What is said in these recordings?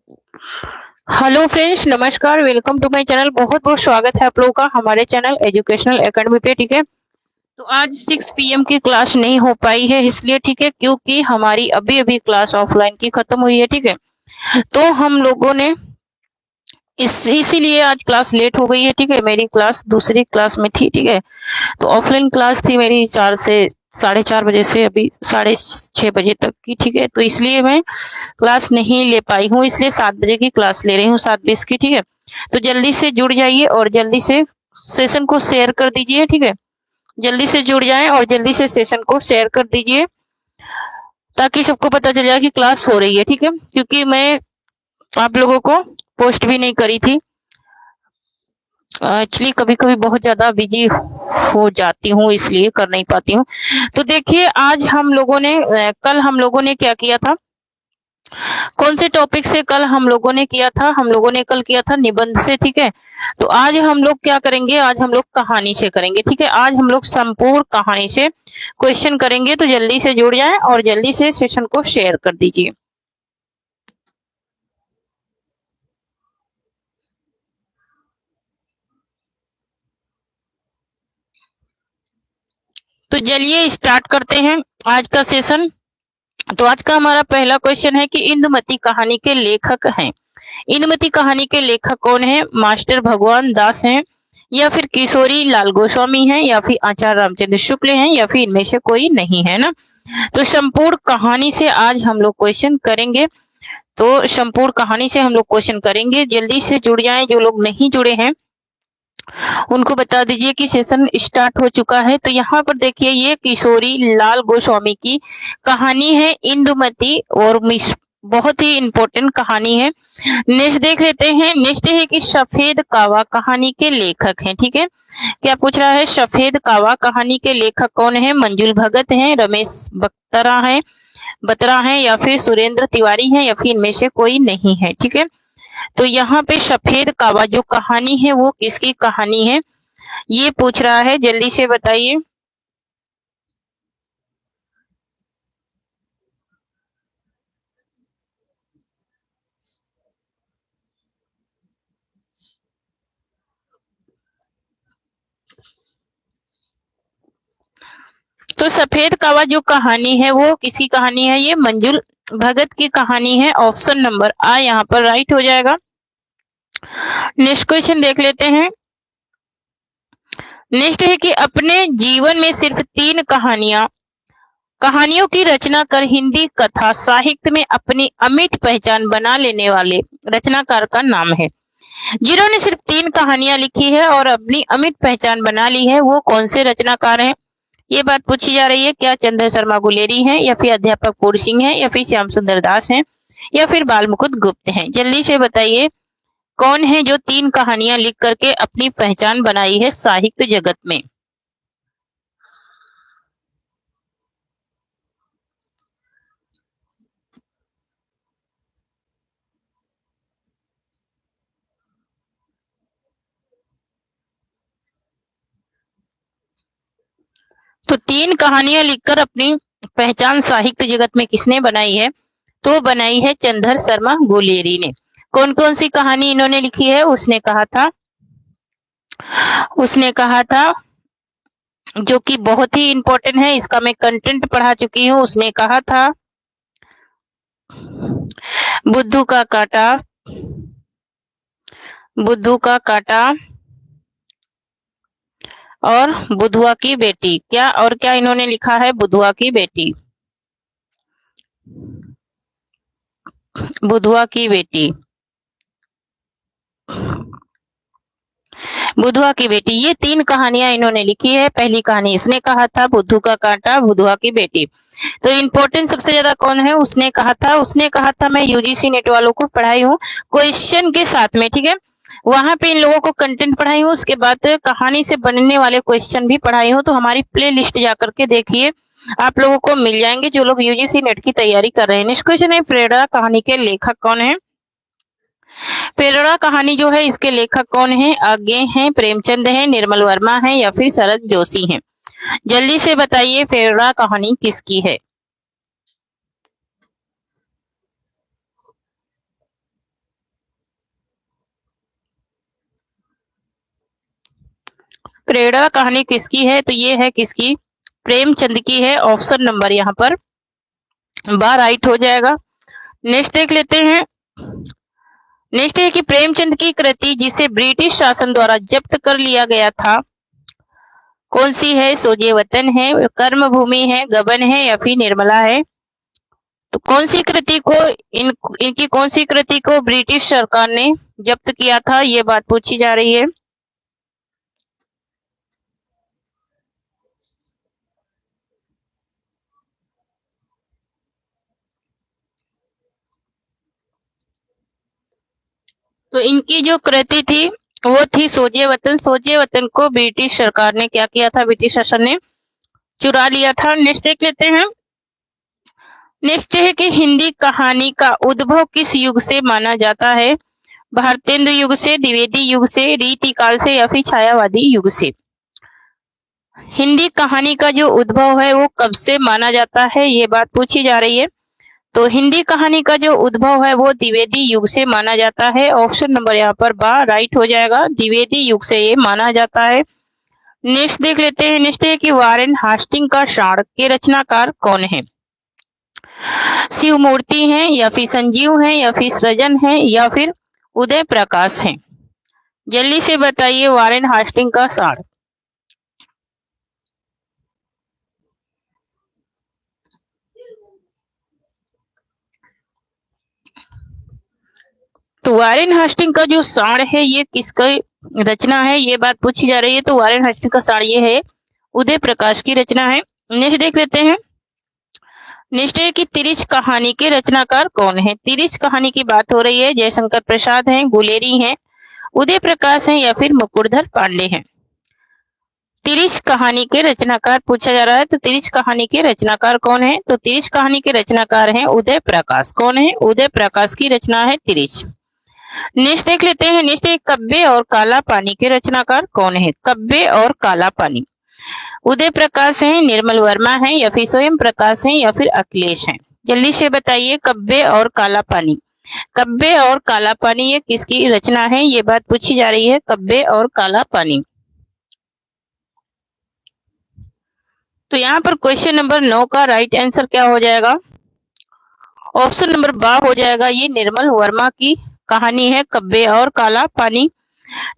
Hello friends, नमस्कार। Welcome to my channel. बहुत बहुत स्वागत है आप लोगों का हमारे चैनल एजुकेशनल एकेडमी पे। ठीक है, तो आज 6 पीएम की क्लास नहीं हो पाई है, इसलिए ठीक है, क्योंकि हमारी अभी अभी क्लास ऑफलाइन की खत्म हुई है। ठीक है, तो हम लोगों ने इसीलिए आज क्लास लेट हो गई है। ठीक है, मेरी क्लास दूसरी क्लास में थी। ठीक है, तो ऑफलाइन क्लास थी मेरी 4 से 4:30 बजे से अभी 6:30 बजे तक की। ठीक है, तो इसलिए मैं क्लास नहीं ले पाई हूँ, इसलिए 7 बजे की क्लास ले रही हूँ, 7:20 की। ठीक है, तो जल्दी से जुड़ जाइए और जल्दी से सेशन को शेयर कर दीजिए। ठीक है, जल्दी से जुड़ जाएं और जल्दी से सेशन को शेयर कर दीजिए ताकि सबको पता चल जाए कि क्लास हो रही है। ठीक है, क्योंकि मैं आप लोगों को पोस्ट भी नहीं करी थी। एक्चुअली कभी कभी बहुत ज्यादा बिजी हो जाती हूँ, इसलिए कर नहीं पाती हूँ। तो देखिए, आज हम लोगों ने कल हम लोगों ने क्या किया था, कौन से टॉपिक से कल हम लोगों ने किया था, हम लोगों ने कल किया था निबंध से। ठीक है, तो आज हम लोग क्या करेंगे, आज हम लोग कहानी से करेंगे। ठीक है, आज हम लोग संपूर्ण कहानी से क्वेश्चन करेंगे। तो जल्दी से जुड़ जाएं और जल्दी से सेशन को शेयर कर दीजिए। तो चलिए स्टार्ट करते हैं आज का सेशन। तो आज का हमारा पहला क्वेश्चन है कि इंदुमती कहानी के लेखक हैं। इंदुमती कहानी के लेखक कौन है? मास्टर भगवान दास हैं, या फिर किशोरी लाल गोस्वामी हैं, या फिर आचार्य रामचंद्र शुक्ल हैं, या फिर इनमें से कोई नहीं है ना। तो संपूर्ण कहानी से आज हम लोग क्वेश्चन करेंगे। तो संपूर्ण कहानी से हम लोग क्वेश्चन करेंगे। जल्दी से जुड़ जाएं, जो लोग नहीं जुड़े हैं उनको बता दीजिए कि सेशन स्टार्ट हो चुका है। तो यहाँ पर देखिए, ये किशोरी लाल गोस्वामी की कहानी है इंदुमती, और बहुत ही इंपॉर्टेंट कहानी है। नेक्स्ट देख लेते हैं। नेक्स्ट है कि सफेद कावा कहानी के लेखक हैं। ठीक है, क्या पूछ रहा है? सफेद कावा कहानी के लेखक कौन है? मंजुल भगत हैं, रमेश बत्रा हैं, या फिर सुरेंद्र तिवारी हैं, या फिर इनमें से कोई नहीं है। ठीक है, तो यहाँ पे सफेद कावा जो कहानी है वो किसकी कहानी है, ये पूछ रहा है। जल्दी से बताइए। तो सफेद कावा जो कहानी है वो किसी कहानी है? ये मंजुल भगत की कहानी है। ऑप्शन नंबर आ यहाँ पर राइट हो जाएगा। नेक्स्ट क्वेश्चन देख लेते हैं। नेक्स्ट है कि अपने जीवन में सिर्फ 3 कहानियों की रचना कर हिंदी कथा साहित्य में अपनी अमिट पहचान बना लेने वाले रचनाकार का नाम है। जिन्होंने सिर्फ 3 कहानियां लिखी है और अपनी अमिट पहचान बना ली है, वो कौन से रचनाकार हैं? ये बात पूछी जा रही है। क्या चंद्र शर्मा गुलेरी हैं, या फिर अध्यापक पूर्ण सिंह हैं, या फिर श्याम सुंदर दास हैं, या फिर बाल मुकुंद गुप्त हैं? जल्दी से बताइए, कौन है जो 3 कहानियां लिख करके अपनी पहचान बनाई है साहित्य जगत में? तो 3 कहानियां लिखकर अपनी पहचान साहित्य जगत में किसने बनाई है? तो बनाई है चंद्र शर्मा गुलेरी ने। कौन कौन सी कहानी इन्होंने लिखी है? उसने कहा था, जो कि बहुत ही इंपॉर्टेंट है, इसका मैं कंटेंट पढ़ा चुकी हूँ। उसने कहा था बुद्धू का काटा, बुद्धू का काटा और बुधुआ की बेटी। क्या और क्या इन्होंने लिखा है? बुधुआ की बेटी, बुधुआ की बेटी, बुधुआ की बेटी, ये 3 कहानियां इन्होंने लिखी है। पहली कहानी इसने कहा था बुद्धू का कांटा, बुधुआ की बेटी। तो इम्पोर्टेंट सबसे ज्यादा कौन है? उसने कहा था मैं यूजीसी नेट वालों को पढ़ाई हूँ क्वेश्चन के साथ में। ठीक है, वहां पे इन लोगों को कंटेंट पढ़ाई हूँ, उसके बाद कहानी से बनने वाले क्वेश्चन भी पढ़ाई हूँ। तो हमारी प्ले लिस्ट जाकर के देखिए, आप लोगों को मिल जाएंगे जो लोग यूजीसी नेट की तैयारी कर रहे हैं। नेक्स्ट क्वेश्चन है, प्रेरणा कहानी के लेखक कौन है? प्रेरणा कहानी जो है इसके लेखक कौन है? आगे हैं, प्रेमचंद हैं, निर्मल वर्मा हैं, या फिर शरद जोशी हैं? जल्दी से बताइए, प्रेरणा कहानी किसकी है? प्रेरणा कहानी किसकी है? तो ये है किसकी? प्रेमचंद की है। ऑप्शन नंबर यहाँ पर बार राइट हो जाएगा। नेक्स्ट देख लेते हैं। नेक्स्ट है कि प्रेमचंद की कृति जिसे ब्रिटिश शासन द्वारा जब्त कर लिया गया था कौन सी है? सोजे वतन है, कर्मभूमि है, गबन है या फिर निर्मला है? तो कौन सी कृति को इनकी कौन सी कृति को ब्रिटिश सरकार ने जब्त किया था, ये बात पूछी जा रही है। तो इनकी जो कृति थी वो थी सोजे वतन। सोजे वतन को ब्रिटिश सरकार ने क्या किया था? ब्रिटिश शासन ने चुरा लिया था। नेक्स्ट देख लेते हैं। नेक्स्ट है कि हिंदी कहानी का उद्भव किस युग से माना जाता है? भारतेंदु युग से, द्विवेदी युग से, रीतिकाल से या फिर छायावादी युग से? हिंदी कहानी का जो उद्भव है वो कब से माना जाता है, ये बात पूछी जा रही है। तो हिंदी कहानी का जो उद्भव है वो द्विवेदी युग से माना जाता है। ऑप्शन नंबर यहाँ पर बा राइट हो जाएगा। द्विवेदी युग से ये माना जाता है। नेक्स्ट देख लेते हैं। नेक्स्ट है कि वारेन हास्टिंग का साण के रचनाकार कौन है? शिव मूर्ति है या फिर संजीव है या फिर सृजन है या फिर उदय प्रकाश है? जल्दी से बताइए वारेन हास्टिंग का साण। तो वारेन हास्टिंग का जो साण है ये किसका रचना है, ये बात पूछी जा रही है। तो वारेन हास्टिंग का साण ये है उदय प्रकाश की रचना है। नेक्स्ट देख लेते हैं। नेक्स्ट है कि तिरिच कहानी के रचनाकार कौन है? तिरिच कहानी की बात हो रही है। जयशंकर प्रसाद हैं, गुलेरी हैं, उदय प्रकाश हैं या फिर मुकुटधर पांडे हैं? तिरिच कहानी के रचनाकार पूछा जा रहा है। तो तिरिच कहानी के रचनाकार कौन है? तो तिरिच कहानी के रचनाकार हैं उदय प्रकाश। कौन है? उदय प्रकाश की रचना है तिरिच। नेक्स्ट देख लेते हैं। नेक्स्ट है कब्बे और काला पानी के रचनाकार कौन है? कब्बे और काला पानी उदय प्रकाश हैं, निर्मल वर्मा हैं या फिर स्वयं प्रकाश हैं या फिर अखिलेश हैं? जल्दी से बताइए कब्बे और काला पानी। कब्बे और काला पानी ये किसकी रचना है, ये बात पूछी जा रही है। कब्बे और काला पानी। तो यहाँ पर क्वेश्चन नंबर 9 का राइट आंसर क्या हो जाएगा? ऑप्शन नंबर बा हो जाएगा। ये निर्मल वर्मा की कहानी है कब्बे और काला पानी।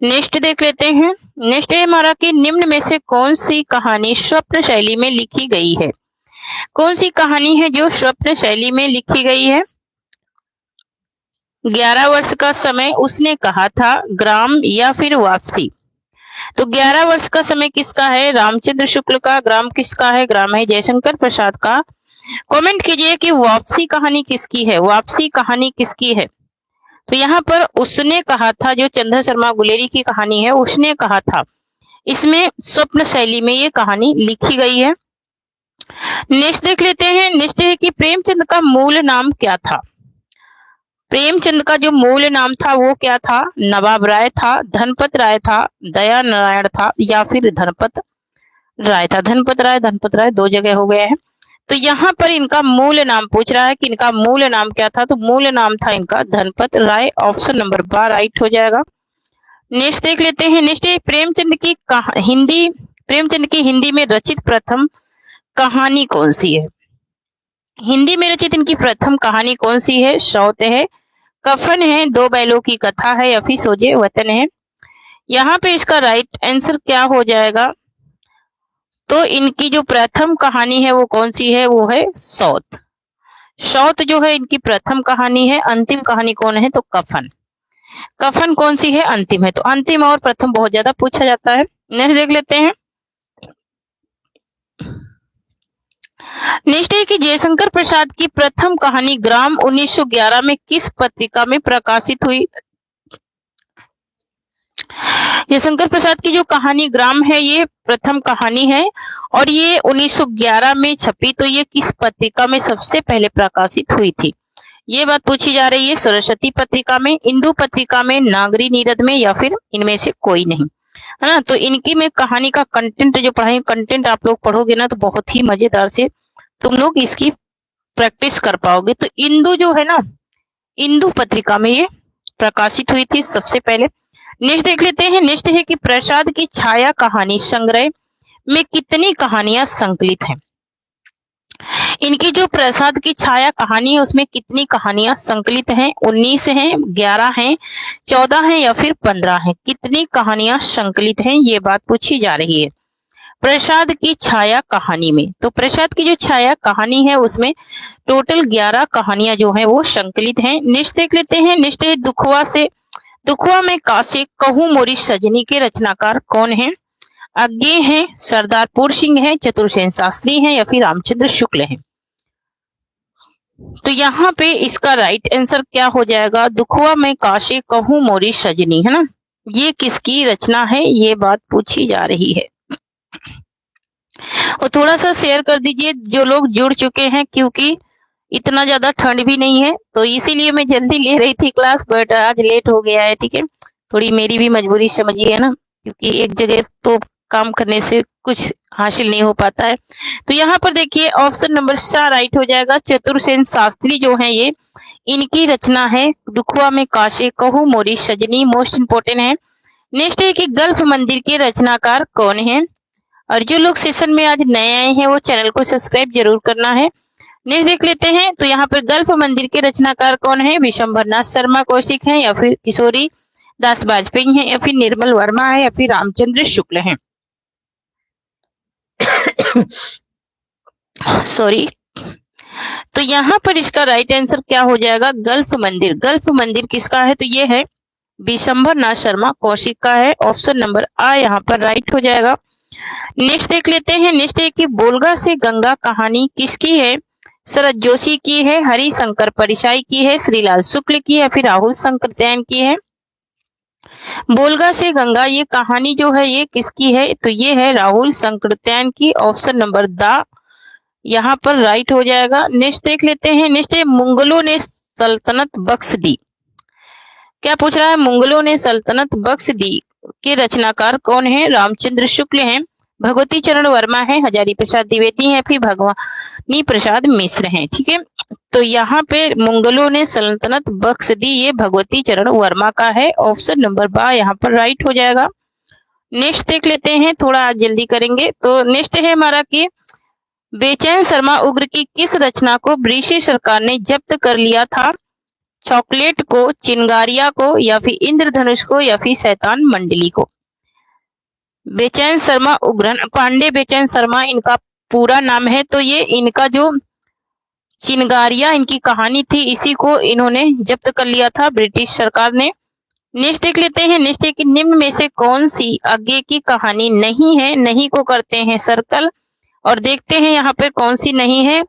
नेक्स्ट देख लेते हैं। नेक्स्ट है हमारा कि निम्न में से कौन सी कहानी स्वप्न शैली में लिखी गई है? कौन सी कहानी है जो स्वप्न शैली में लिखी गई है? 11 वर्ष का समय उसने कहा था, ग्राम या फिर वापसी? तो 11 वर्ष का समय किसका है? रामचंद्र शुक्ल का। ग्राम किसका है? ग्राम है जयशंकर प्रसाद का। कमेंट कीजिए कि वापसी कहानी किसकी है? वापसी कहानी किसकी है? तो यहाँ पर उसने कहा था, जो चंद्र शर्मा गुलेरी की कहानी है, उसने कहा था, इसमें स्वप्न शैली में ये कहानी लिखी गई है। नेक्स्ट देख लेते हैं। नेक्स्ट है कि प्रेमचंद का मूल नाम क्या था? प्रेमचंद का जो मूल नाम था वो क्या था? नवाब राय था, धनपत राय था, दया नारायण था या फिर धनपत राय था? धनपत राय दो जगह हो गया है। तो यहाँ पर इनका मूल नाम पूछ रहा है कि इनका मूल नाम क्या था? तो मूल नाम था इनका धनपत राय। ऑप्शन नंबर बा राइट हो जाएगा। नेक्स्ट देख लेते हैं। नेक्स्ट है प्रेमचंद की हिंदी में रचित प्रथम कहानी कौन सी है? हिंदी में रचित इनकी प्रथम कहानी कौन सी है? सौत है, कफन है, दो बैलों की कथा है या फिर सोजे वतन है? यहाँ पे इसका राइट आंसर क्या हो जाएगा? तो इनकी जो प्रथम कहानी है वो कौन सी है? वो है सौत। सौत जो है इनकी प्रथम कहानी है। अंतिम कहानी कौन है? तो कफन। कफन कौन सी है? अंतिम है। तो अंतिम और प्रथम बहुत ज्यादा पूछा जाता है। नेक्स्ट देख लेते हैं। नेक्स्ट है कि जयशंकर प्रसाद की प्रथम कहानी ग्राम 1911 में किस पत्रिका में प्रकाशित हुई? जयशंकर प्रसाद की जो कहानी ग्राम है ये प्रथम कहानी है और ये 1911 में छपी। तो ये किस पत्रिका में सबसे पहले प्रकाशित हुई थी, ये बात पूछी जा रही है। सरस्वती पत्रिका में, इंदु पत्रिका में, नागरी नीरद में या फिर इनमें से कोई नहीं, है ना? तो इनकी में कहानी का कंटेंट जो पढ़ाई, कंटेंट आप लोग पढ़ोगे ना तो बहुत ही मजेदार से तुम लोग इसकी प्रैक्टिस कर पाओगे। तो इंदु जो है ना, इंदु पत्रिका में ये प्रकाशित हुई थी सबसे पहले। नेक्स्ट देख लेते हैं। नेक्स्ट है कि प्रसाद की छाया कहानी संग्रह में कितनी कहानियां संकलित हैं। इनकी जो प्रसाद की छाया कहानी है उसमें कितनी कहानियां संकलित हैं? 19 हैं, 11 हैं, 14 हैं या फिर 15 हैं? कितनी कहानियां संकलित हैं ये बात पूछी जा रही है प्रसाद की छाया कहानी में। तो प्रसाद की जो छाया कहानी है उसमें टोटल 11 कहानियां जो है वो संकलित हैं। नेक्स्ट देख लेते हैं। नेक्स्ट है दुखुआ में कासे कहूं मोरी सजनी के रचनाकार कौन है? अज्ञे हैं, सरदारपुर सिंह है, चतुरसेन शास्त्री हैं या फिर रामचंद्र शुक्ल हैं? तो यहाँ पे इसका राइट आंसर क्या हो जाएगा? दुखुआ में काशे कहूं मोरी सजनी, है ना। ये किसकी रचना है ये बात पूछी जा रही है। और थोड़ा सा शेयर कर दीजिए जो लोग जुड़ चुके हैं, क्योंकि इतना ज्यादा ठंड भी नहीं है तो इसीलिए मैं जल्दी ले रही थी क्लास, बट आज लेट हो गया है। ठीक है, थोड़ी मेरी भी मजबूरी समझिए ना, क्योंकि एक जगह तो काम करने से कुछ हासिल नहीं हो पाता है। तो यहाँ पर देखिए ऑप्शन नंबर 4 राइट हो जाएगा। चतुरसेन शास्त्री जो है ये इनकी रचना है दुखुआ में काशे कहूं मोरी सजनी, मोस्ट इंपोर्टेंट है। नेक्स्ट है कि गल्फ मंदिर के रचनाकार कौन है? और जो लोग सेशन में आज नए आए हैं वो चैनल को सब्सक्राइब जरूर करना है। नेक्स्ट देख लेते हैं। तो यहाँ पर गल्फ मंदिर के रचनाकार कौन है? विशंभरनाथ शर्मा कौशिक हैं या फिर किशोरी दास वाजपेयी हैं या फिर निर्मल वर्मा है या फिर रामचंद्र शुक्ल हैं? सॉरी। तो यहाँ पर इसका राइट आंसर क्या हो जाएगा? गल्फ मंदिर। गल्फ मंदिर किसका है? तो ये है विशंभरनाथ शर्मा कौशिक का है। ऑप्शन नंबर आ यहाँ पर राइट हो जाएगा। नेक्स्ट देख लेते हैं। नेक्स्ट है कि बोलगा से गंगा कहानी किसकी है? शरद जोशी की है, हरिशंकर परिसाई की है, श्रीलाल शुक्ल की है, फिर राहुल शंकरत्यायन की है? बोलगा से गंगा ये कहानी जो है ये किसकी है? तो ये है राहुल शंकरत्यायन की। ऑप्शन नंबर द यहाँ पर राइट हो जाएगा। नेक्स्ट देख लेते हैं। नेक्स्ट है मुगलों ने सल्तनत बख्श दी। क्या पूछ रहा है? मुगलों ने सल्तनत बख्श दी के रचनाकार कौन है? रामचंद्र शुक्ल हैं, भगवती चरण वर्मा है, हजारी प्रसाद द्विवेदी है, फिर भगवानी प्रसाद मिश्र हैं। ठीक है, तो यहाँ पे मुगलों ने सल्तनत बख्श दी ये भगवती चरण वर्मा का है। ऑप्शन नंबर बा यहाँ पर राइट हो जाएगा। नेक्स्ट देख लेते हैं, थोड़ा जल्दी करेंगे। तो नेक्स्ट है हमारा कि बेचैन शर्मा उग्र की किस रचना को ब्रिटिश सरकार ने जब्त कर लिया था? चॉकलेट को, चिंगारिया को या फिर इंद्रधनुष को या फिर शैतान मंडली को? बेचैन शर्मा उग्रन पांडे बेचैन शर्मा इनका पूरा नाम है। तो ये इनका जो चिंगारिया इनकी कहानी थी इसी को इन्होंने जब्त कर लिया था ब्रिटिश सरकार ने। नेक्स्ट देख लेते हैं। नेक्स्ट है कि निम्न में से कौन सी आगे की कहानी नहीं है? नहीं को करते हैं सर्कल और देखते हैं यहाँ पर कौन सी नहीं है।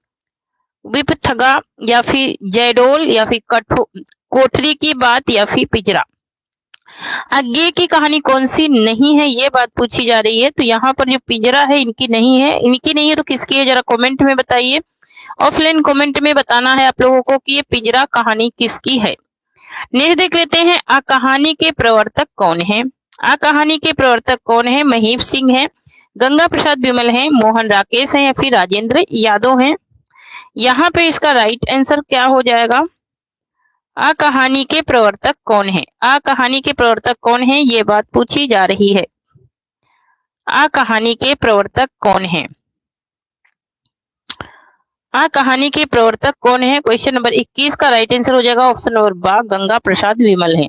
विपथगा या फिर जयडोल या फिर कोठरी की बात या फिर पिंजरा? आगे की कहानी कौन सी नहीं है ये बात पूछी जा रही है। तो यहाँ पर जो पिंजरा है इनकी नहीं है। इनकी नहीं है तो किसकी है जरा कमेंट में बताइए। ऑफलाइन कमेंट में बताना है आप लोगों को कि ये पिंजरा कहानी किसकी है। नेक्स्ट देख लेते हैं। आ कहानी के प्रवर्तक कौन है? आ कहानी के प्रवर्तक कौन है? महीप सिंह है, गंगा प्रसाद विमल है, मोहन राकेश है या फिर राजेंद्र यादव है? यहाँ पे इसका राइट आंसर क्या हो जाएगा? आ कहानी के प्रवर्तक कौन है? आ कहानी के प्रवर्तक कौन है ये बात पूछी जा रही है। आ कहानी के प्रवर्तक कौन है? आ कहानी के प्रवर्तक कौन है? क्वेश्चन नंबर 21 का राइट आंसर हो जाएगा ऑप्शन नंबर बा, गंगा प्रसाद विमल है।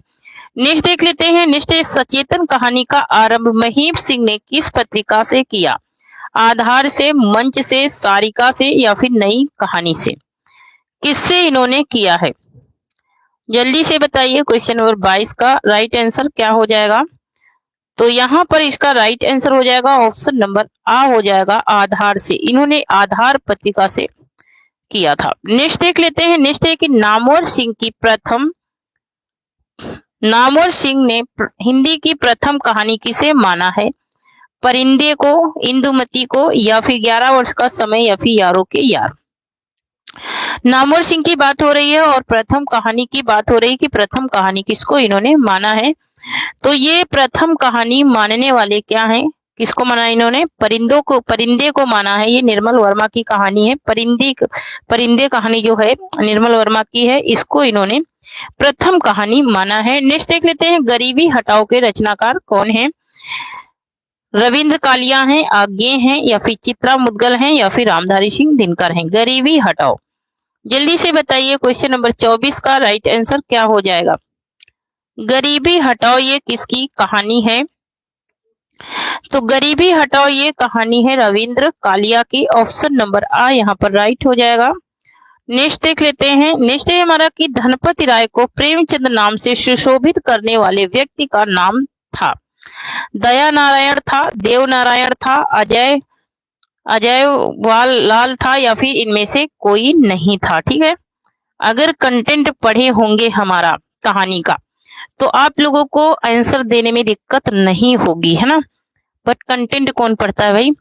नेक्स्ट देख लेते हैं। नेक्स्ट है सचेतन कहानी का आरंभ महीप सिंह ने किस पत्रिका से किया? आधार से, मंच से, सारिका से या फिर नई कहानी से? किससे इन्होंने किया है? जल्दी से बताइए। क्वेश्चन नंबर 22 का राइट आंसर क्या हो जाएगा? तो यहाँ पर इसका राइट आंसर हो जाएगा ऑप्शन नंबर आ हो जाएगा, आधार से। इन्होंने आधार पत्रिका से किया था। नेक्स्ट देख लेते हैं। नेक्स्ट है कि नामवर सिंह ने हिंदी की प्रथम कहानी किसे माना है? परिंदे को, इंदुमती को या फिर 11 वर्ष का समय या फिर यारों के यार? नामवर सिंह की बात हो रही है और प्रथम कहानी की बात हो रही है कि प्रथम कहानी किसको इन्होंने माना है। तो ये प्रथम कहानी मानने वाले क्या हैं? किसको माना इन्होंने? परिंदे को माना है। ये निर्मल वर्मा की कहानी है। परिंदे कहानी जो है निर्मल वर्मा की है, इसको इन्होंने प्रथम कहानी माना है। नेक्स्ट देख लेते हैं, गरीबी हटाओ के रचनाकार कौन है? रविंद्र कालिया हैं, आज्ञे हैं, या फिर चित्रा मुदगल हैं, या फिर रामधारी सिंह दिनकर हैं। गरीबी हटाओ, जल्दी से बताइए क्वेश्चन नंबर 24 का राइट आंसर क्या हो जाएगा? गरीबी हटाओ ये किसकी कहानी है? तो गरीबी हटाओ ये कहानी है रविंद्र कालिया की। ऑप्शन नंबर आ यहाँ पर राइट हो जाएगा। नेक्स्ट देख लेते हैं। नेक्स्ट है हमारा कि धनपति राय को प्रेमचंद नाम से सुशोभित करने वाले व्यक्ति का नाम था। दया नारायण था, देव नारायण था, अजय लाल था, या फिर इनमें से कोई नहीं था। ठीक है, अगर कंटेंट पढ़े होंगे हमारा कहानी का तो आप लोगों को आंसर देने में दिक्कत नहीं होगी, है ना। बट कंटेंट कौन पढ़ता है भाई?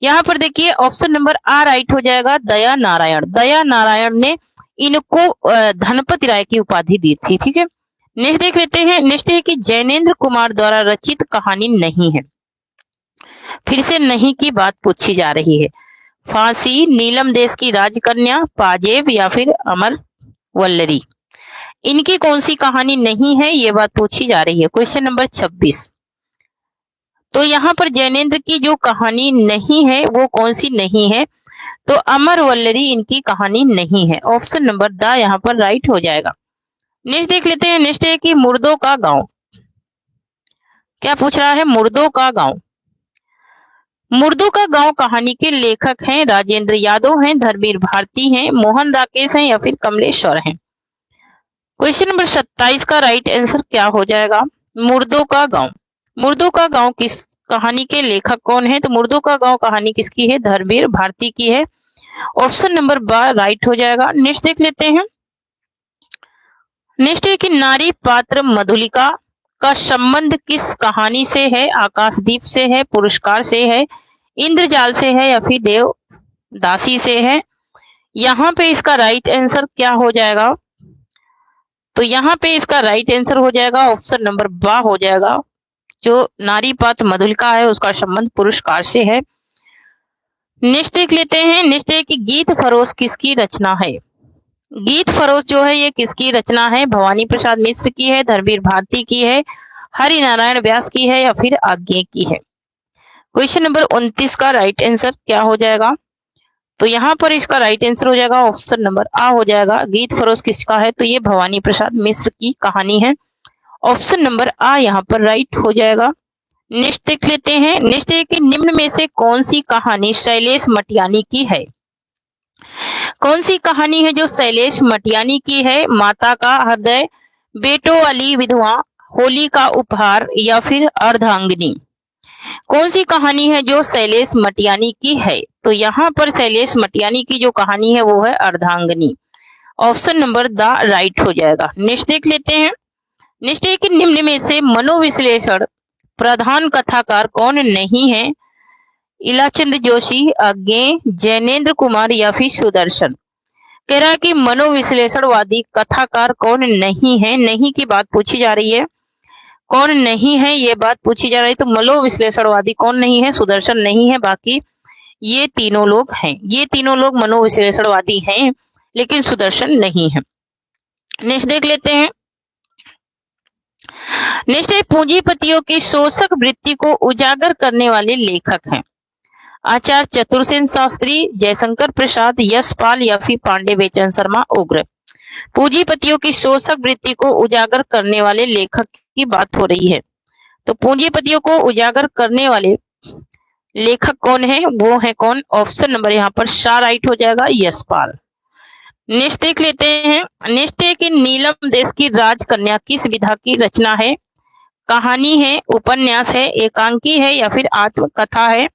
यहाँ पर देखिए ऑप्शन नंबर आ राइट हो जाएगा, दया नारायण। दया नारायण ने इनको धनपति राय की उपाधि दी थी। ठीक है, नेक्स्ट देख लेते हैं। नेक्स्ट है कि जैनेन्द्र कुमार द्वारा रचित कहानी नहीं है। फिर से नहीं की बात पूछी जा रही है। फांसी, नीलम देश की राजकन्या, पाजेब, या फिर अमर वल्लरी, इनकी कौन सी कहानी नहीं है, ये बात पूछी जा रही है। Question number 26। तो यहाँ पर जैनेन्द्र की जो कहानी नहीं है वो कौन सी नहीं है? तो अमर वल्लरी इनकी कहानी नहीं है। ऑप्शन नंबर द यहाँ पर राइट हो जाएगा। नेक्स्ट देख लेते हैं। नेक्स्ट है कि मुर्दों का गांव, क्या पूछ रहा है? मुर्दों का गांव। मुर्दों का गांव कहानी के लेखक हैं राजेंद्र यादव हैं, धर्मवीर भारती हैं, मोहन राकेश हैं, या फिर कमलेश्वर हैं। क्वेश्चन नंबर 27 का राइट आंसर क्या हो जाएगा? मुर्दों का गांव। मुर्दों का गांव किस कहानी के लेखक कौन है? तो मुर्दों का गांव कहानी किसकी है? धर्मवीर भारती की है। ऑप्शन नंबर ब राइट हो जाएगा। नेक्स्ट देख लेते हैं। नेक्स्ट है कि नारी पात्र मधुलिका का संबंध किस कहानी से है? आकाशदीप से है, पुरस्कार से है, इंद्रजाल से है, या फिर देवदासी से है। यहाँ पे इसका राइट आंसर क्या हो जाएगा? तो यहाँ पे इसका राइट आंसर हो जाएगा ऑप्शन नंबर बा हो जाएगा। जो नारी पात्र मधुलिका है उसका संबंध पुरस्कार से है। नेक्स्ट देख लेते हैं। नेक्स्ट है कि गीत फरोश किसकी रचना है? गीत फरोश जो है ये किसकी रचना है? भवानी प्रसाद मिश्र की है, धर्मवीर भारती की है, हरि नारायण व्यास की है, या फिर आज्ञे की है। क्वेश्चन नंबर 29 का राइट आंसर क्या हो जाएगा? तो यहाँ पर इसका राइट आंसर हो जाएगा ऑप्शन नंबर आ हो जाएगा। गीत फरोश किसका है? तो ये भवानी प्रसाद मिश्र की कहानी है। ऑप्शन नंबर आ यहाँ पर राइट हो जाएगा। नेक्स्ट देख लेते हैं। नेक्स्ट है कि निम्न में से कौन सी कहानी शैलेश मटियानी की है? कौन सी कहानी है जो शैलेश मटियानी की है? माता का हृदय, बेटों वाली विधवा, होली का उपहार, या फिर अर्धांगिनी। कौन सी कहानी है जो शैलेश मटियानी की है? तो यहाँ पर शैलेश मटियानी की जो कहानी है वो है अर्धांगिनी। ऑप्शन नंबर द राइट हो जाएगा। नेक्स्ट देख लेते हैं। नेक्स्ट है कि निम्न में से मनोविश्लेषण प्रधान कथाकार कौन नहीं है? इलाचंद जोशी, आज्ञे, जैनेन्द्र कुमार, या फिर सुदर्शन। कह रहा है कि मनोविश्लेषणवादी कथाकार कौन नहीं है। नहीं की बात पूछी जा रही है। कौन नहीं है ये बात पूछी जा रही है। तो मनोविश्लेषणवादी कौन नहीं है? सुदर्शन नहीं है, बाकी ये तीनों लोग हैं। ये तीनों लोग मनोविश्लेषणवादी हैं लेकिन सुदर्शन नहीं है। नेक्स्ट देख लेते हैं। नेक्स्ट है पूंजीपतियों की शोषक वृत्ति को उजागर करने वाले लेखक हैं। आचार्य चतुर्सेन शास्त्री, जयशंकर प्रसाद, यशपाल, या फिर पांडे बेचन शर्मा उग्र। पूंजीपतियों की शोषक वृत्ति को उजागर करने वाले लेखक की बात हो रही है। तो पूंजीपतियों को उजागर करने वाले लेखक कौन है? वो है कौन? ऑप्शन नंबर यहाँ पर सा राइट हो जाएगा, यशपाल। नेक्स्ट देख लेते हैं। नेक्स्ट है कि नीलम देश की राजकन्या किस विधा की रचना है? कहानी है, उपन्यास है, एकांकी है, या फिर आत्मकथा है।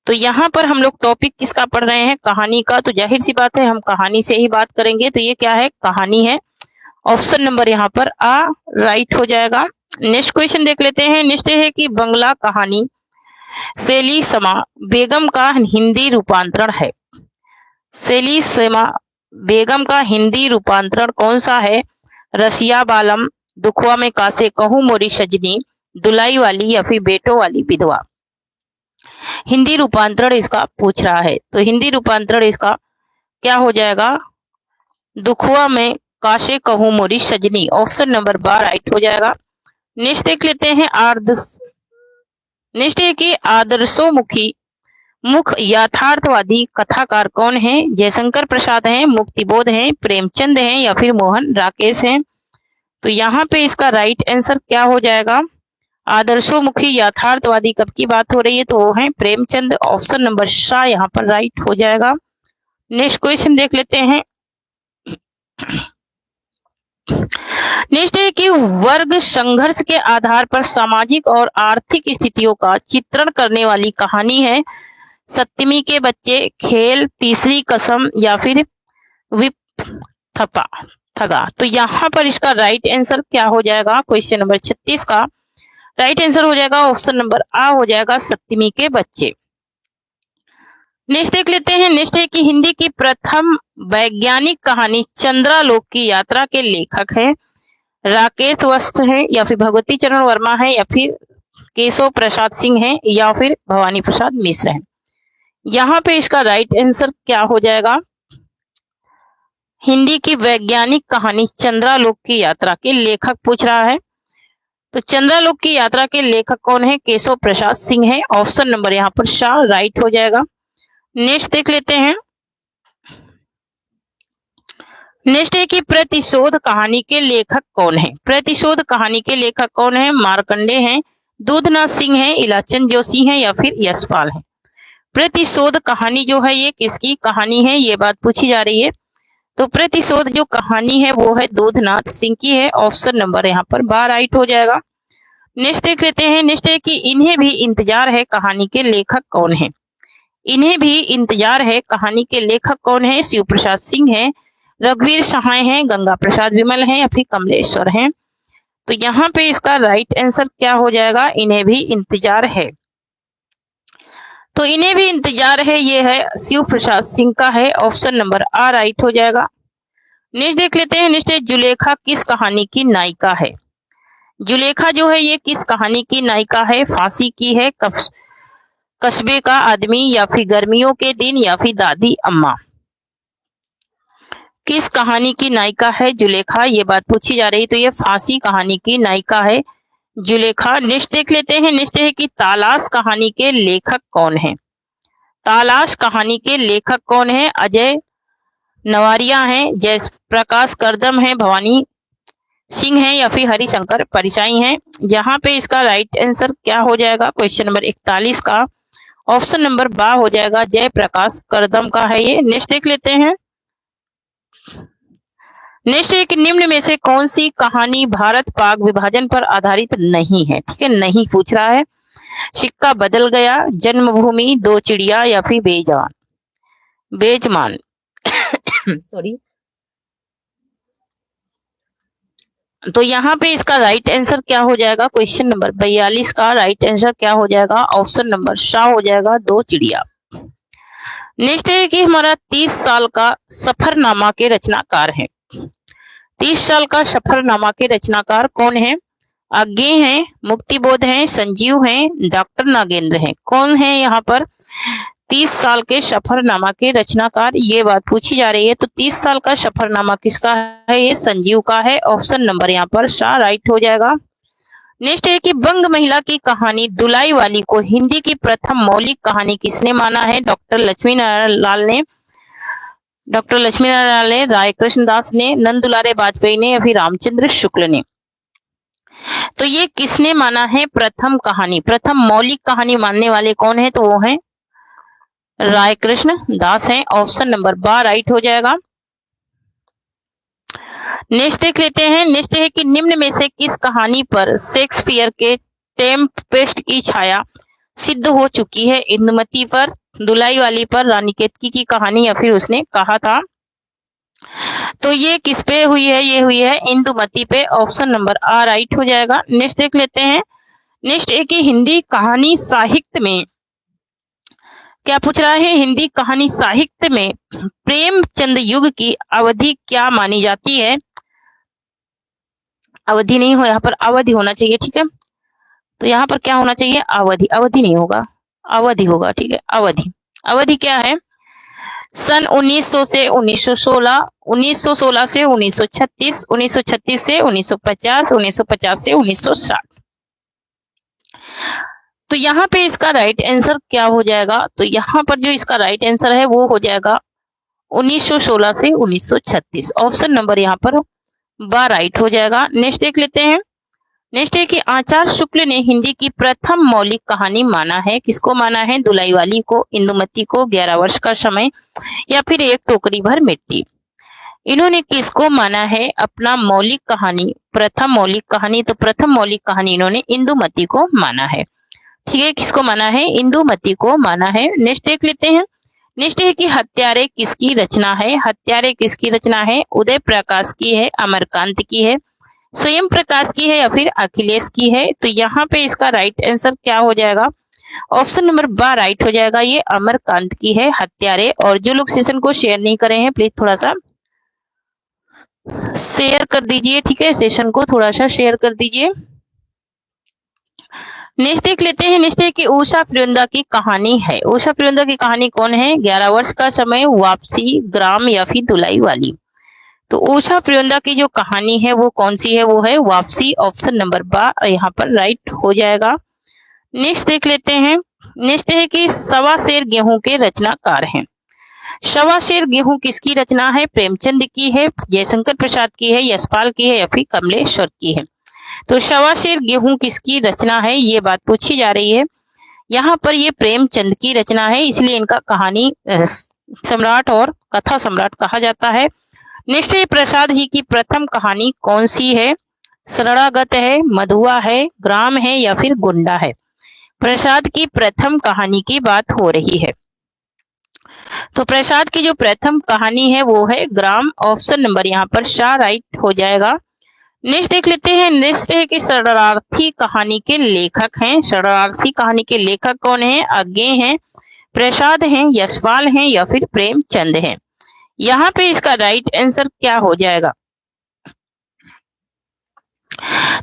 तो यहाँ पर हम लोग टॉपिक किसका पढ़ रहे हैं? कहानी का। तो जाहिर सी बात है हम कहानी से ही बात करेंगे। तो ये क्या है? कहानी है। ऑप्शन नंबर यहाँ पर आ राइट हो जाएगा। नेक्स्ट क्वेश्चन देख लेते हैं। नेक्स्ट है कि बंगला कहानी सेली समा बेगम का हिंदी रूपांतरण है। सेली समा बेगम का हिंदी रूपांतरण कौन सा है? रसिया बालम, दुखवा में कासे कहूं मोरी सजनी, दुलाई वाली, या फिर बेटों वाली विधवा। हिंदी रूपांतरण इसका पूछ रहा है, तो हिंदी रूपांतरण इसका क्या हो जाएगा, दुखुआ में काशे कहूं मोरी सजनी, ऑप्शन नंबर 12 राइट हो जाएगा। नेक्स्ट देख लेते हैं नेक्स्ट है कि आदर्शोमुखी मुख यथार्थवादी कथाकार कौन है? जयशंकर प्रसाद हैं, मुक्तिबोध हैं, प्रेमचंद हैं या फिर मोहन राकेश हैं। तो यहाँ पे इसका राइट आंसर क्या हो जाएगा, आदर्शोमुखी यथार्थवादी कब की बात हो रही है, तो वो है प्रेमचंद, ऑप्शन नंबर शाह यहाँ पर राइट हो जाएगा। नेक्स्ट क्वेश्चन देख लेते हैं। नेक्स्ट है कि वर्ग संघर्ष के आधार पर सामाजिक और आर्थिक स्थितियों का चित्रण करने वाली कहानी है सप्तमी के बच्चे, खेल, तीसरी कसम या फिर विप थपा थगा। तो यहाँ पर इसका राइट आंसर क्या हो जाएगा, क्वेश्चन नंबर 36 का राइट आंसर हो जाएगा ऑप्शन नंबर आ हो जाएगा, सप्तमी के बच्चे। नेक्स्ट देख लेते हैं। नेक्स्ट है कि हिंदी की प्रथम वैज्ञानिक कहानी चंद्रालोक की यात्रा के लेखक हैं राकेश वस्त हैं या फिर भगवती चरण वर्मा है या फिर केशव प्रसाद सिंह हैं या फिर भवानी प्रसाद मिश्र हैं। यहाँ पे इसका राइट आंसर क्या हो जाएगा, हिंदी की वैज्ञानिक कहानी चंद्रालोक की यात्रा के लेखक पूछ रहा है, तो चंद्रालोक की यात्रा के लेखक कौन है, केशव प्रसाद सिंह है, ऑप्शन नंबर यहाँ पर शाह राइट हो जाएगा। नेक्स्ट देख लेते हैं। नेक्स्ट है कि प्रतिशोध कहानी के लेखक कौन है? प्रतिशोध कहानी के लेखक कौन है? मार्कंडे हैं, दूधनाथ सिंह हैं, इलाचंद जोशी हैं या फिर यशपाल हैं। प्रतिशोध कहानी जो है ये किसकी कहानी है, ये बात पूछी जा रही है। तो प्रतिशोध जो कहानी है वो है दूधनाथ सिंह की है, ऑप्शन नंबर यहाँ पर 12 राइट हो जाएगा। नेक्स्ट देख लेते हैं। नेक्स्ट है कि इन्हें भी इंतजार है कहानी के लेखक कौन है? इन्हें भी इंतजार है कहानी के लेखक कौन है? शिव प्रसाद सिंह है, रघुवीर सहाय हैं, गंगा प्रसाद विमल हैं या फिर कमलेश्वर हैं। तो यहाँ पे इसका राइट आंसर क्या हो जाएगा, इन्हें भी इंतजार है। तो इन्हें भी इंतजार है ये है शिव प्रसाद सिंह का है, ऑप्शन नंबर आ राइट हो जाएगा। नेक्स्ट देख लेते हैं। नेक्स्ट है जुलेखा किस कहानी की नायिका है? जुलेखा जो है ये किस कहानी की नायिका है? फांसी की है, कस्बे का आदमी या फिर गर्मियों के दिन या फिर दादी अम्मा। किस कहानी की नायिका है जुलेखा, ये बात पूछी जा रही, तो ये फांसी कहानी की नायिका है जुलेखा। नेक्स्ट देख लेते हैं। नेक्स्ट है कि तालाश कहानी के लेखक कौन है? तालाश कहानी के लेखक कौन है? अजय नवारिया हैं, जयप्रकाश करदम हैं, भवानी सिंह हैं या फिर हरिशंकर परिसाई हैं। जहां पे इसका राइट आंसर क्या हो जाएगा, क्वेश्चन नंबर 41 का ऑप्शन नंबर 12 हो जाएगा, जयप्रकाश करदम का है ये। नेक्स्ट देख लेते हैं। नेक्स्ट है कि निम्न में से कौन सी कहानी भारत पाक विभाजन पर आधारित नहीं है? ठीक है, नहीं पूछ रहा है। सिक्का बदल गया, जन्मभूमि, दो चिड़िया या फिर बेजमान सॉरी। तो यहाँ पे इसका राइट आंसर क्या हो जाएगा, क्वेश्चन नंबर 42 का राइट आंसर क्या हो जाएगा, ऑप्शन नंबर शाह हो जाएगा, दो चिड़िया। नेक्स्ट है कि हमारा 30 साल का सफरनामा के रचनाकार हैं। 30 साल का सफरनामा के रचनाकार कौन है? आज्ञे हैं, मुक्तिबोध हैं, संजीव हैं, डॉक्टर नागेंद्र हैं। कौन है यहाँ पर 30 साल के सफरनामा के रचनाकार, ये बात पूछी जा रही है। तो 30 साल का सफरनामा किसका है? ये संजीव का है, ऑप्शन नंबर यहाँ पर शाह राइट हो जाएगा। नेक्स्ट है कि बंग महिला की कहानी दुलाई वाली को हिंदी की प्रथम मौलिक कहानी किसने माना है? डॉक्टर लक्ष्मीनारायण लाल ने, राय कृष्ण दास ने, नंदुलारे वाजपेयी ने या फिर रामचंद्र शुक्ल ने। तो ये किसने माना है प्रथम कहानी? प्रथम मौलिक कहानी मानने वाले कौन है? तो वो है राय कृष्ण दास हैं, ऑप्शन नंबर 12 राइट हो जाएगा। नेक्स्ट देख लेते हैं। नेक्स्ट है कि निम्न में से किस कहानी पर शेक्सपियर के टेम्पेस्ट की छाया सिद्ध हो चुकी है? इंदुमती पर, दुलाई वाली पर, रानी केतकी की कहानी या फिर उसने कहा था। तो ये किस पे हुई है? ये हुई है इंदुमती पे, ऑप्शन नंबर आ राइट हो जाएगा। नेक्स्ट देख लेते हैं। नेक्स्ट है कि हिंदी कहानी साहित्य में क्या पूछ रहा है? हिंदी कहानी साहित्य में प्रेमचंद युग की अवधि क्या मानी जाती है? अवधि नहीं हो, यहाँ पर अवधि होना चाहिए। ठीक है, तो यहाँ पर क्या होना चाहिए? अवधि। अवधि नहीं होगा, अवधि होगा, ठीक है, अवधि। अवधि क्या है? सन 1900 से 1916, 1916 से 1936, 1936 से 1950, 1950 से 1960। तो यहाँ पे इसका राइट आंसर क्या हो जाएगा? तो यहाँ पर जो इसका राइट आंसर है वो हो जाएगा 1916 से 1936। ऑप्शन नंबर यहाँ पर बा राइट हो जाएगा। नेक्स्ट देख लेते हैं। नेक्स्ट है कि आचार्य शुक्ल ने हिंदी की प्रथम मौलिक कहानी माना है। किसको माना है? दुलाईवाली को, इंदुमती को, 11 वर्ष का समय, या फिर एक टोकरी भर मिट्टी। इन्होंने किसको माना है अपना मौलिक कहानी, प्रथम मौलिक कहानी? तो प्रथम मौलिक कहानी इन्होंने इंदुमती को माना है, ठीक है। किसको माना है? इंदुमती को माना है। नेक्स्ट देख लेते हैं। नेक्स्ट है कि हत्यारे किसकी रचना है? हत्यारे किसकी रचना है? उदय प्रकाश की है, अमरकांत की है, स्वयं प्रकाश की है, या फिर अखिलेश की है? तो यहाँ पे इसका राइट आंसर क्या हो जाएगा? ऑप्शन नंबर बा राइट हो जाएगा। ये अमरकांत की है हत्यारे। और जो लोग सेशन को शेयर नहीं करे हैं प्लीज थोड़ा सा शेयर कर दीजिए, ठीक है, सेशन को थोड़ा सा शेयर कर दीजिए। नेक्स्ट देख लेते हैं। नेक्स्ट है कि उषा प्रियंदा की कहानी है। उषा प्रियंदा की कहानी कौन है? 11 वर्ष का समय, वापसी, ग्राम, या फिर दुलाईवाली? तो उषा प्रियंदा की जो कहानी है वो कौन सी है? वो है वापसी। ऑप्शन नंबर बा यहाँ पर राइट हो जाएगा। नेक्स्ट देख लेते हैं। नेक्स्ट है कि सवा शेर गेहूं के रचनाकार हैं। सवा शेर गेहूं किसकी रचना है? प्रेमचंद की है, जयशंकर प्रसाद की है, यशपाल की है, या फिर कमलेश्वर की है? तो सवा शेर गेहूं किसकी रचना है ये बात पूछी जा रही है। यहाँ पर ये प्रेमचंद की रचना है, इसलिए इनका कहानी सम्राट और कथा सम्राट कहा जाता है। नेक्स्ट है प्रसाद जी की प्रथम कहानी कौन सी है? शरणागत है, मधुआ है, ग्राम है, या फिर गुंडा है? प्रसाद की प्रथम कहानी की बात हो रही है। तो प्रसाद की जो प्रथम कहानी है वो है ग्राम। ऑप्शन नंबर यहाँ पर शाह राइट हो जाएगा। नेक्स्ट देख लेते हैं। नेक्स्ट है कि शरणार्थी कहानी के लेखक हैं। शरणार्थी कहानी के लेखक कौन है? अज्ञे हैं, प्रसाद हैं, यशपाल हैं, या फिर प्रेमचंद हैं? यहाँ पे इसका राइट आंसर क्या हो जाएगा?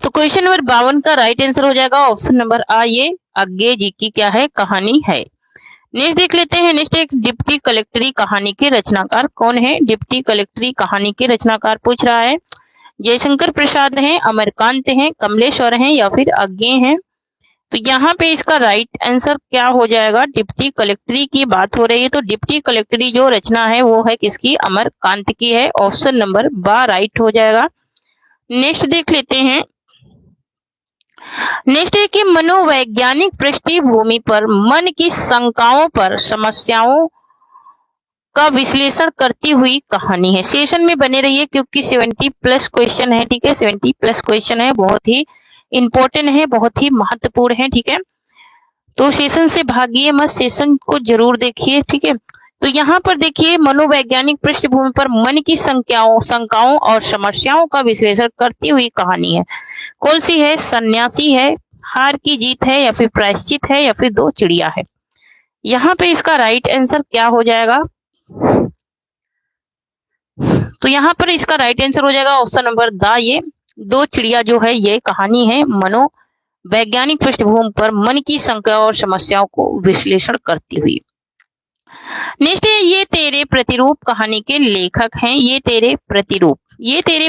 तो क्वेश्चन नंबर 52 का राइट आंसर हो जाएगा ऑप्शन नंबर आ, ये अज्ञे जी की क्या है? कहानी है। नेक्स्ट देख लेते हैं। नेक्स्ट एक डिप्टी कलेक्टरी कहानी के रचनाकार कौन है? डिप्टी कलेक्टरी कहानी के रचनाकार पूछ रहा है। जयशंकर प्रसाद हैं, अमरकांत हैं, कमलेश्वर हैं, या फिर अज्ञे हैं? तो यहाँ पे इसका राइट आंसर क्या हो जाएगा? डिप्टी कलेक्टरी की बात हो रही है, तो डिप्टी कलेक्टरी जो रचना है वो है किसकी? अमरकांत की है। ऑप्शन नंबर बा राइट हो जाएगा। नेक्स्ट देख लेते हैं। नेक्स्ट है कि मनोवैज्ञानिक पृष्ठभूमि पर मन की शंकाओं पर समस्याओं का विश्लेषण करती हुई कहानी है। सेशन में बने रहिए क्योंकि 70+ क्वेश्चन है, ठीक है, 70+ क्वेश्चन है, बहुत ही इंपॉर्टेंट है, बहुत ही महत्वपूर्ण है, ठीक है। तो सेशन से भागिए मत, सेशन को जरूर देखिए, ठीक है। तो यहाँ पर देखिए मनोवैज्ञानिक पृष्ठभूमि पर मन की शंकाओं और समस्याओं का विश्लेषण करती हुई कहानी है। कौन सी है? सन्यासी है, हार की जीत है, या फिर प्रायश्चित है, या फिर दो चिड़िया है? यहाँ पे इसका राइट आंसर क्या हो जाएगा? तो यहाँ पर इसका राइट आंसर हो जाएगा ऑप्शन नंबर द, ये दो चिड़िया जो है ये कहानी है मनोवैज्ञानिक पृष्ठभूमि पर मन की शंका और समस्याओं को विश्लेषण करती हुई। नेक्स्ट है ये तेरे प्रतिरूप कहानी के लेखक हैं। ये तेरे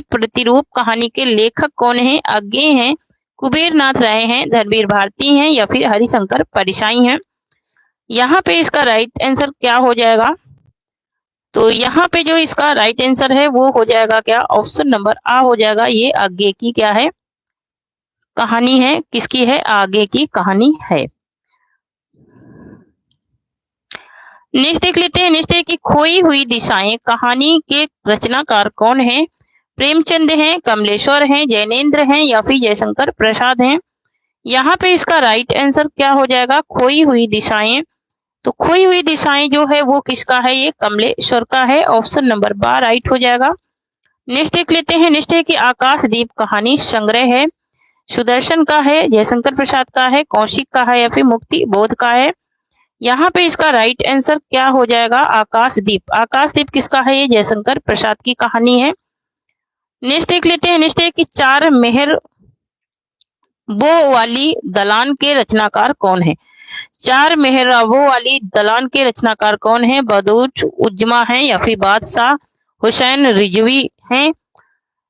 प्रतिरूप कहानी के लेखक कौन है? अज्ञे हैं, कुबेर नाथ राय हैं, धर्मवीर भारती हैं, या फिर हरिशंकर परिसाई हैं? यहाँ पे इसका राइट आंसर क्या हो जाएगा? तो यहाँ पे जो इसका राइट आंसर है वो हो जाएगा क्या? ऑप्शन नंबर आ हो जाएगा। ये आगे की क्या है? कहानी है। किसकी है? आगे की कहानी है। नेक्स्ट देख लेते हैं। नेक्स्ट है कि खोई हुई दिशाएं कहानी के रचनाकार कौन है? प्रेमचंद हैं, कमलेश्वर हैं, जैनेन्द्र हैं, या फिर जयशंकर प्रसाद हैं? यहाँ पे इसका राइट आंसर क्या हो जाएगा? खोई हुई दिशाएं। तो खोई हुई दिशाएं जो है वो किसका है? ये कमलेश्वर का है। ऑप्शन नंबर बा राइट हो जाएगा। नेक्स्ट देख लेते हैं। नेक्स्ट है कि आकाशदीप कहानी संग्रह है, सुदर्शन का है, जयशंकर प्रसाद का है, कौशिक का है, या फिर मुक्ति बोध का है? यहाँ पे इसका राइट आंसर क्या हो जाएगा? आकाशदीप। आकाशदीप किसका है? ये जयशंकर प्रसाद की कहानी है। नेक्स्ट देख लेते हैं। नेक्स्ट है कि चार मेहर बो वाली दलान के रचनाकार कौन है? चार मेहराबों वाली दलान के रचनाकार कौन है? बदूच उज्जमा है या फिर बादशाह हुसैन रिजवी हैं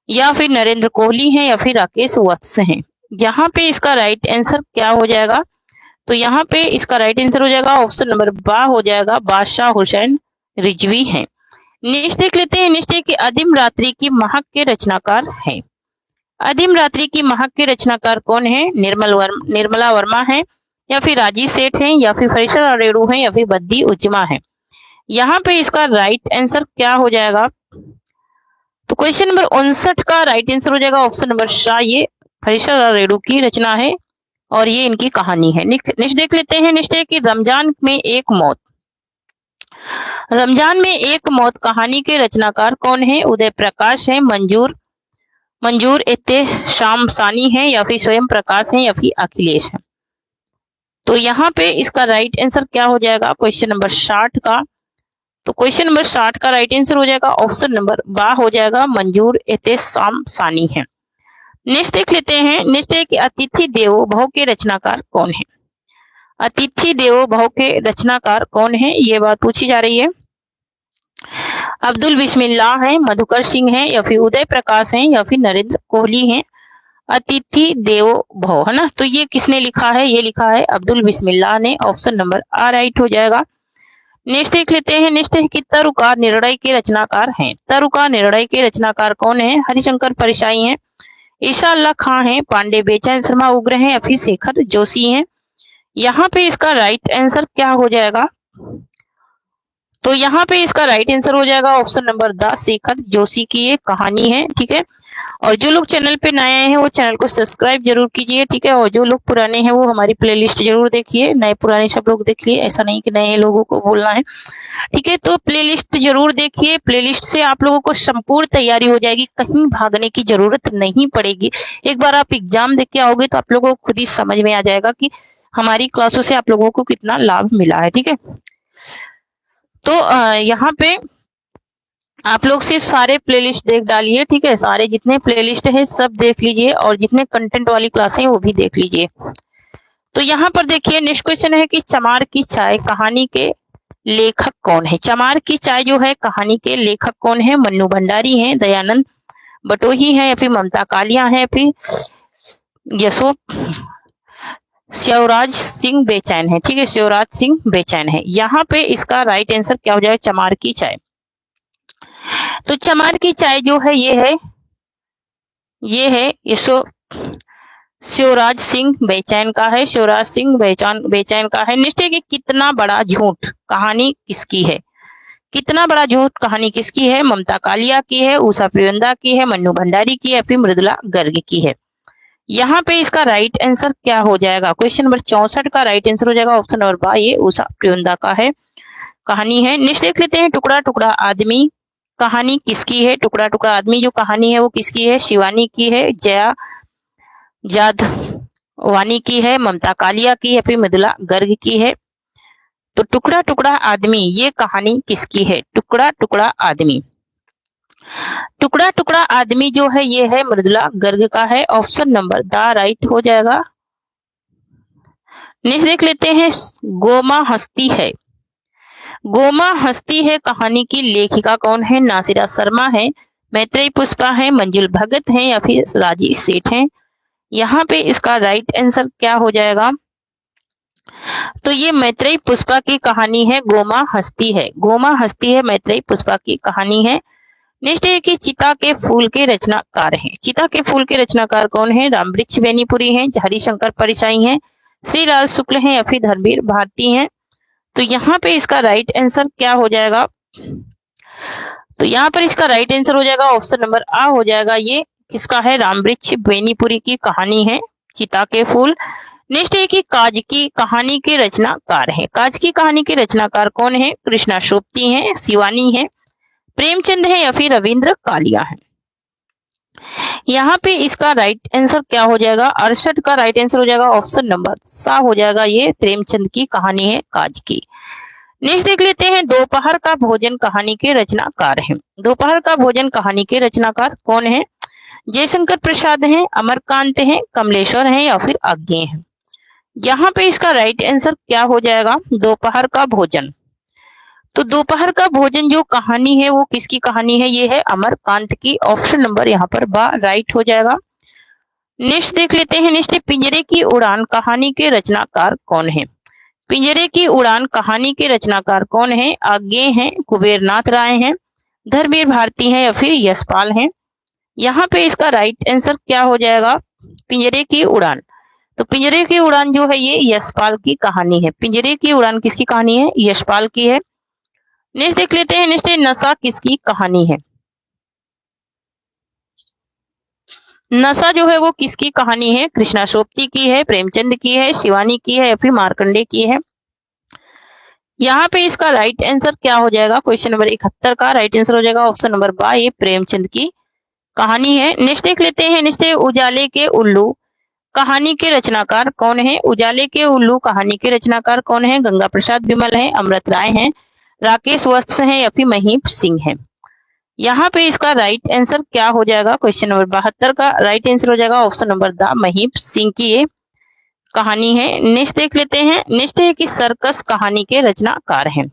या फिर नरेंद्र कोहली हैं या फिर राकेश वत्स हैं। यहाँ पे इसका राइट आंसर क्या हो जाएगा? तो यहाँ पे इसका राइट आंसर हो जाएगा ऑप्शन नंबर बा हो जाएगा, बादशाह हुसैन रिजवी हैं। नेक्स्ट देख लेते हैं। नेक्स्ट है कि अदीम रात्रि की महक के रचनाकार हैं। अदीम रात्रि की महक के रचनाकार कौन है? निर्मला वर्मा है या फिर राजी सेठ हैं या फिर फरीशर रेणु हैं या फिर बद्दी उज्जमा है। यहाँ पे इसका राइट आंसर क्या हो जाएगा? तो क्वेश्चन नंबर 59 का राइट आंसर हो जाएगा ऑप्शन नंबर शाह, ये फरीशर रेणु की रचना है और ये इनकी कहानी है। नेक्स्ट देख लेते हैं। नेक्स्ट है कि रमजान में एक मौत। रमजान में एक मौत कहानी के रचनाकार कौन है? उदय प्रकाश है, मंजूर एहतेशाम सानी है या फिर स्वयं प्रकाश है या फिर अखिलेश है। तो यहाँ पे इसका राइट आंसर क्या हो जाएगा क्वेश्चन नंबर 60 का? तो क्वेश्चन नंबर 60 का राइट आंसर हो जाएगा ऑप्शन नंबर बा हो जाएगा, मंजूर एहतेशाम सानी है। नेक्स्ट देख लेते हैं। नेक्स्ट है कि अतिथि देवो भव के रचनाकार कौन है? अतिथि देवो भव के रचनाकार कौन है, ये बात पूछी जा रही है। अब्दुल बिस्मिल्लाह हैं, मधुकर सिंह हैं या फिर उदय प्रकाश हैं या फिर नरेंद्र कोहली हैं। अतिथि देवो भव है ना, तो ये किसने लिखा है? ये लिखा है अब्दुल बिस्मिल्लाह ने, ऑप्शन नंबर आ राइट हो जाएगा। नेक्स्ट देख लेते हैं। नेक्स्ट है कि तरु का निर्णय के रचनाकार हैं। तरु का निर्णय के रचनाकार कौन है? हरिशंकर परशाई हैं, ईशा अल्लाह खां हैं, पांडे बेचैन शर्मा उग्र हैं या फिर शेखर जोशी हैं। यहाँ पे इसका राइट आंसर क्या हो जाएगा? तो यहाँ पे इसका राइट आंसर हो जाएगा option number the, Shekhar Joshi की ये कहानी है। ठीक है, और जो लोग चैनल पे नए आए हैं वो चैनल को सब्सक्राइब जरूर कीजिए। ठीक है, और जो लोग पुराने हैं वो हमारी प्लेलिस्ट जरूर देखिए। नए पुराने सब लोग देखिए, ऐसा नहीं कि नए लोगों को बोलना है। ठीक है, तो प्लेलिस्ट जरूर देखिए। प्लेलिस्ट से आप लोगों को संपूर्ण तैयारी हो जाएगी, कहीं भागने की जरूरत नहीं पड़ेगी। एक बार आप एग्जाम देख के आओगे तो आप लोगों को खुद ही समझ में आ जाएगा कि हमारी क्लासों से आप लोगों को कितना लाभ मिला है। ठीक है, तो यहाँ पे आप लोग सिर्फ सारे प्लेलिस्ट देख डालिए। ठीक है, सारे जितने प्लेलिस्ट है सब देख लीजिए और जितने कंटेंट वाली क्लासें हैं वो भी देख लीजिए। तो यहाँ पर देखिए नेक्स्ट क्वेश्चन है कि चमार की चाय कहानी के लेखक कौन है? चमार की चाय जो है कहानी के लेखक कौन है? मन्नू भंडारी हैं, दयानंद बटोही हैं या फिर ममता कालिया हैं, फिर शिवराज सिंह बेचैन है। ठीक है, शिवराज सिंह बेचैन है। यहाँ पे इसका राइट आंसर क्या हो जाएगा? चमार की चाय। तो चमार की चाय जो है ये है शिवराज सिंह बेचैन का है। शिवराज सिंह बेचैन का है। निश्चय कि कितना बड़ा झूठ कहानी किसकी है? कितना बड़ा झूठ कहानी किसकी है? ममता कालिया की है, उषा प्रियंदा की है, मन्नू भंडारी की है, फिर मृदुला गर्ग की है। यहाँ पे इसका राइट आंसर क्या हो जाएगा? क्वेश्चन नंबर 64 का राइट आंसर हो जाएगा ऑप्शन नंबर बा, ये उषा प्रियंदा का है कहानी है। नेक्स्ट देख लेते हैं। टुकड़ा टुकड़ा आदमी कहानी किसकी है? टुकड़ा टुकड़ा आदमी जो कहानी है वो किसकी है? शिवानी की है, जया जाधवानी की है, ममता कालिया की है, फिर मृदुला गर्ग की है। तो टुकड़ा टुकड़ा आदमी ये कहानी किसकी है? टुकड़ा टुकड़ा आदमी, टुकड़ा टुकड़ा आदमी जो है ये है मृदुला गर्ग का है, ऑप्शन नंबर द राइट हो जाएगा। नेक्स्ट देख लेते हैं। गोमा हस्ती है। गोमा हस्ती है कहानी की लेखिका कौन है? नासिरा शर्मा है, मैत्रेयी पुष्पा है, मंजुल भगत है या फिर राजी सेठ है। यहाँ पे इसका राइट आंसर क्या हो जाएगा? तो ये मैत्रेयी पुष्पा की कहानी है, गोमा हस्ती है। गोमा हस्ती है मैत्रेयी पुष्पा की कहानी है। नेक्स्ट है कि चिता के फूल के रचनाकार हैं। चिता के फूल के रचनाकार कौन है? रामवृक्ष बेनीपुरी हैं, हरिशंकर परशाई हैं, श्रीलाल शुक्ल हैं या फिर धर्मवीर भारती हैं। तो यहाँ पे इसका राइट आंसर क्या हो जाएगा? तो यहाँ पर इसका राइट आंसर हो जाएगा ऑप्शन नंबर आ हो जाएगा, ये किसका है? रामवृक्ष बेनीपुरी की कहानी है चिता के फूल। नेक्स्ट है कि काज की कहानी के रचनाकार है। काज की कहानी के रचनाकार कौन है? कृष्णा सोपती हैं, शिवानी है, प्रेमचंद है या फिर रविंद्र कालिया है। यहाँ पे इसका राइट आंसर क्या हो जाएगा? 68 का राइट आंसर हो जाएगा ऑप्शन नंबर सा हो जाएगा, ये प्रेमचंद की कहानी है काज की। नेक्स्ट देख लेते हैं। दोपहर का भोजन कहानी के रचनाकार हैं। दोपहर का भोजन कहानी के रचनाकार कौन है? जयशंकर प्रसाद हैं, अमरकांत हैं, कमलेश्वर हैं या फिर आज्ञे हैं। यहाँ पे इसका राइट आंसर क्या हो जाएगा, दोपहर का भोजन। तो दोपहर का भोजन जो कहानी है वो किसकी कहानी है, ये है अमरकांत की। ऑप्शन नंबर यहाँ पर बा राइट हो जाएगा। नेक्स्ट देख लेते हैं। नेक्स्ट, पिंजरे की उड़ान कहानी के रचनाकार कौन है। पिंजरे की उड़ान कहानी के रचनाकार कौन है, आज्ञे हैं, कुबेरनाथ राय हैं, धर्मवीर भारती हैं या फिर यशपाल हैं। यहाँ पे इसका राइट आंसर क्या हो जाएगा, पिंजरे की उड़ान। तो पिंजरे की उड़ान जो है ये यशपाल की कहानी है। पिंजरे की उड़ान किसकी कहानी है, यशपाल की है। नेक्स्ट देख लेते हैं। नेक्स्ट, नशा किसकी कहानी है। नशा जो है वो किसकी कहानी है, कृष्णा सोपती की है, प्रेमचंद की है, शिवानी की है या फिर मार्कंडे की है। यहाँ पे इसका राइट आंसर क्या हो जाएगा, क्वेश्चन नंबर 71 का राइट आंसर हो जाएगा ऑप्शन नंबर बा, ये प्रेमचंद की कहानी है। नेक्स्ट देख लेते हैं। नेक्स्ट, उजाले के उल्लू कहानी के रचनाकार कौन है। उजाले के उल्लू कहानी के रचनाकार कौन है, गंगा प्रसाद विमल है, अमृत राय हैं, राकेश वत्स हैं या फिर महीप सिंह है। यहाँ पे इसका राइट आंसर क्या हो जाएगा, क्वेश्चन नंबर 72 का राइट आंसर हो जाएगा option number the, Mahip Singh की ये कहानी है। नेक्स्ट देख लेते हैं। नेक्स्ट है कि सर्कस कहानी के रचनाकार हैं।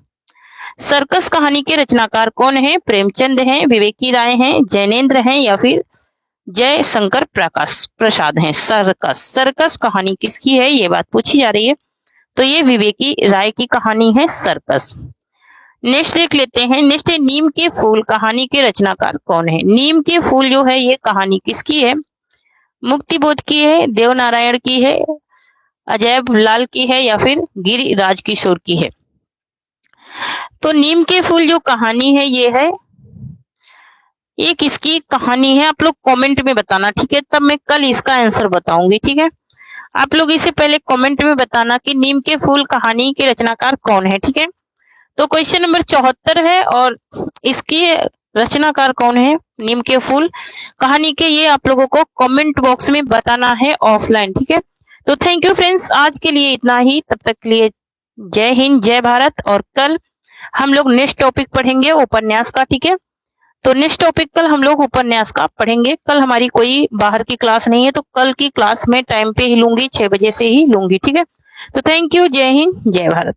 सर्कस कहानी के रचनाकार कौन है, प्रेमचंद हैं, विवेकी राय हैं, जैनेन्द्र हैं या फिर जय शंकर प्रकाश प्रसाद हैं। सर्कस कहानी किसकी है, ये बात पूछी जा रही है। तो ये विवेकी राय की कहानी है सर्कस। नेक्स्ट देख लेते हैं। नेक्स्ट है नीम के फूल कहानी के रचनाकार कौन है। नीम के फूल जो है ये कहानी किसकी है, मुक्तिबोध की है, देवनारायण की है, अजैब लाल की है या फिर गिरिराज किशोर की है। तो नीम के फूल जो कहानी है ये किसकी कहानी है, आप लोग कमेंट में बताना, ठीक है। तब मैं कल इसका आंसर बताऊंगी, ठीक है। आप लोग इसे पहले कमेंट में बताना कि नीम के फूल कहानी के रचनाकार कौन है, ठीक है। तो क्वेश्चन नंबर 74 है और इसकी रचनाकार कौन है नीम के फूल कहानी के, ये आप लोगों को कमेंट बॉक्स में बताना है ऑफलाइन, ठीक है। तो थैंक यू फ्रेंड्स, आज के लिए इतना ही। तब तक के लिए जय हिंद, जय भारत। और कल हम लोग नेक्स्ट टॉपिक पढ़ेंगे उपन्यास का, ठीक है। तो नेक्स्ट टॉपिक कल हम लोग उपन्यास का पढ़ेंगे। कल हमारी कोई बाहर की क्लास नहीं है, तो कल की क्लास में टाइम पे ही लूंगी, 6 बजे से ही लूंगी, ठीक है। तो थैंक यू, जय हिंद, जय भारत।